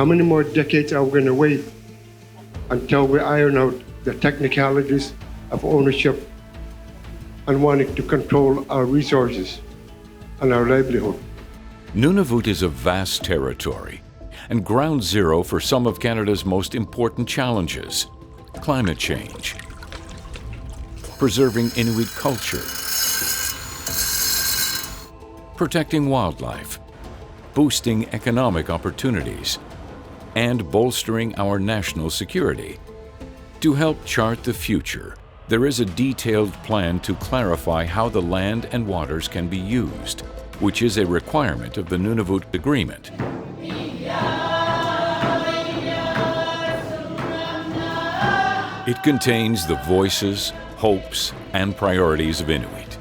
How many more decades are we going to wait until we iron out the technicalities of ownership and wanting to control our resources and our livelihood? Nunavut is a vast territory and ground zero for some of Canada's most important challenges: climate change, preserving Inuit culture, protecting wildlife, boosting economic opportunities, and bolstering our national security. To help chart the future, there is a detailed plan to clarify how the land and waters can be used, which is a requirement of the Nunavut Agreement. It contains the voices, hopes, and priorities of Inuit.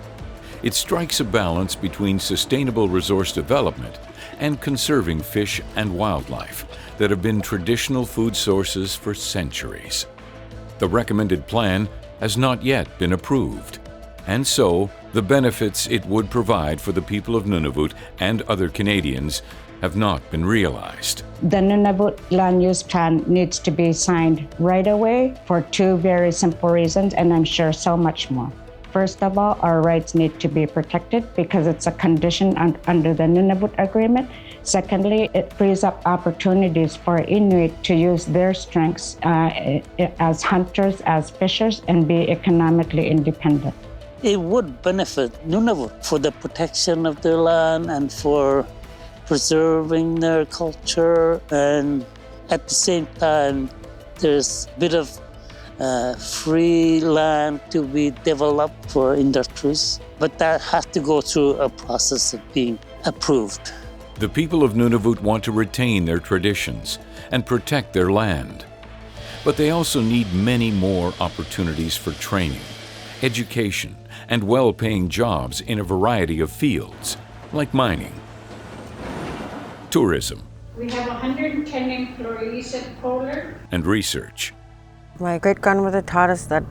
It strikes a balance between sustainable resource development and conserving fish and wildlife that have been traditional food sources for centuries. The recommended plan has not yet been approved, and so the benefits it would provide for the people of Nunavut and other Canadians have not been realized. The Nunavut Land Use Plan needs to be signed right away for two very simple reasons, and I'm sure so much more. First of all, our rights need to be protected because it's a condition under the Nunavut Agreement. Secondly, it frees up opportunities for Inuit to use their strengths as hunters, as fishers, and be economically independent. It would benefit Nunavut for the protection of their land and for preserving their culture, and at the same time, there's a bit of free land to be developed for industries, but that has to go through a process of being approved. The people of Nunavut want to retain their traditions and protect their land, but they also need many more opportunities for training, education, and well-paying jobs in a variety of fields, like mining, tourism, we have 110 employees at Polar, and research. My great-grandmother taught us that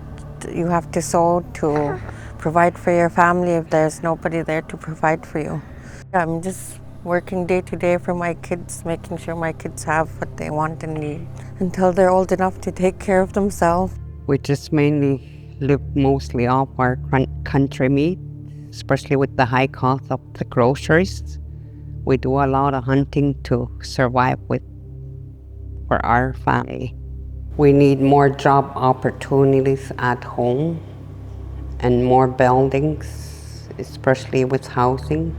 you have to sow to provide for your family if there's nobody there to provide for you. I'm just working day to day for my kids, making sure my kids have what they want and need until they're old enough to take care of themselves. We just mainly live mostly off our country meat, especially with the high cost of the groceries. We do a lot of hunting to survive for our family. We need more job opportunities at home and more buildings, especially with housing.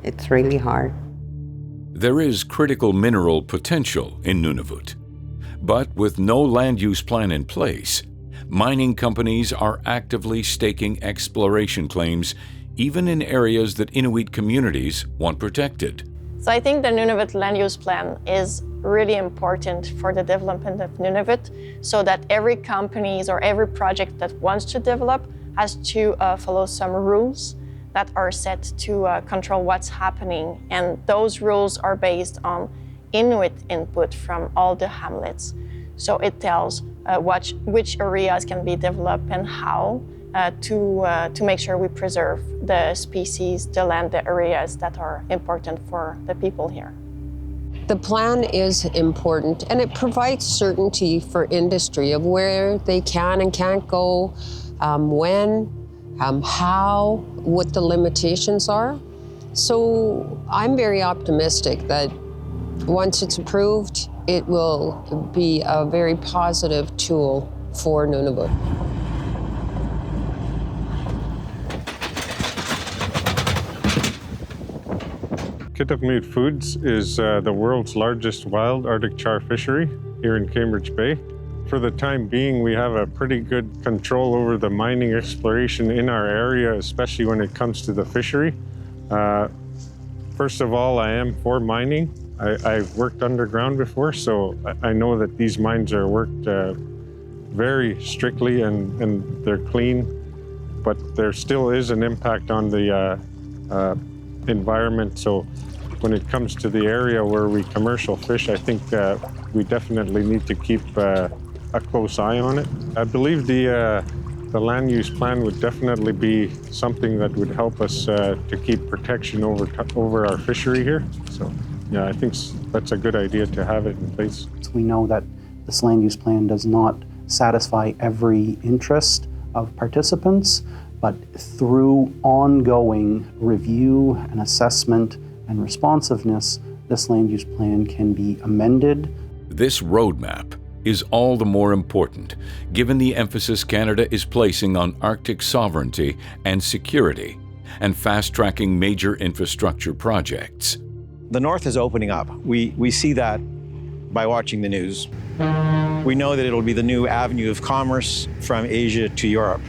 It's really hard. There is critical mineral potential in Nunavut, but with no land use plan in place, mining companies are actively staking exploration claims even in areas that Inuit communities want protected. So I think the Nunavut Land Use Plan is really important for the development of Nunavut, so that every company or every project that wants to develop has to follow some rules that are set to control what's happening. And those rules are based on Inuit input from all the hamlets. So it tells which areas can be developed and how to make sure we preserve the species, the land, the areas that are important for the people here. The plan is important, and it provides certainty for industry of where they can and can't go, when, how, what the limitations are. So I'm very optimistic that once it's approved, it will be a very positive tool for Nunavut. Kitakmeet Foods is the world's largest wild Arctic char fishery here in Cambridge Bay. For the time being, we have a pretty good control over the mining exploration in our area, especially when it comes to the fishery. First of all, I am for mining. I've worked underground before, so I know that these mines are worked very strictly and they're clean, but there still is an impact on the environment. So when it comes to the area where we commercial fish, I think we definitely need to keep a close eye on it. I believe the land use plan would definitely be something that would help us to keep protection over our fishery here. So Yeah, I think that's a good idea to have it in place. We know that this land use plan does not satisfy every interest of participants, but through ongoing review and assessment and responsiveness, this land use plan can be amended. This roadmap is all the more important given the emphasis Canada is placing on Arctic sovereignty and security and fast-tracking major infrastructure projects. The North is opening up. We see that by watching the news. We know that it'll be the new avenue of commerce from Asia to Europe.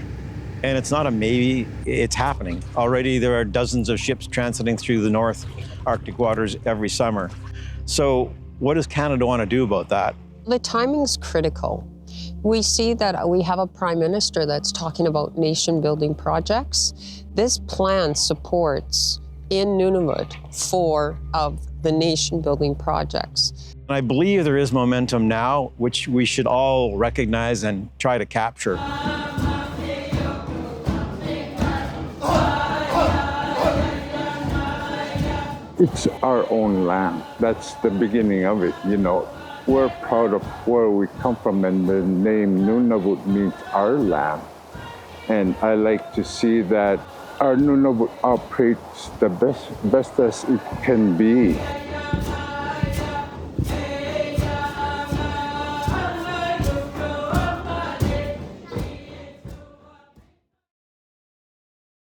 And it's not a maybe, it's happening. Already there are dozens of ships transiting through the North Arctic waters every summer. So what does Canada want to do about that? The timing's critical. We see that we have a prime minister that's talking about nation-building projects. This plan supports in Nunavut 4 of the nation-building projects. And I believe there is momentum now, which we should all recognize and try to capture. It's our own land. That's the beginning of it, you know. We're proud of where we come from, and the name Nunavut means our land. And I like to see that our Nunavut operates the best as it can be.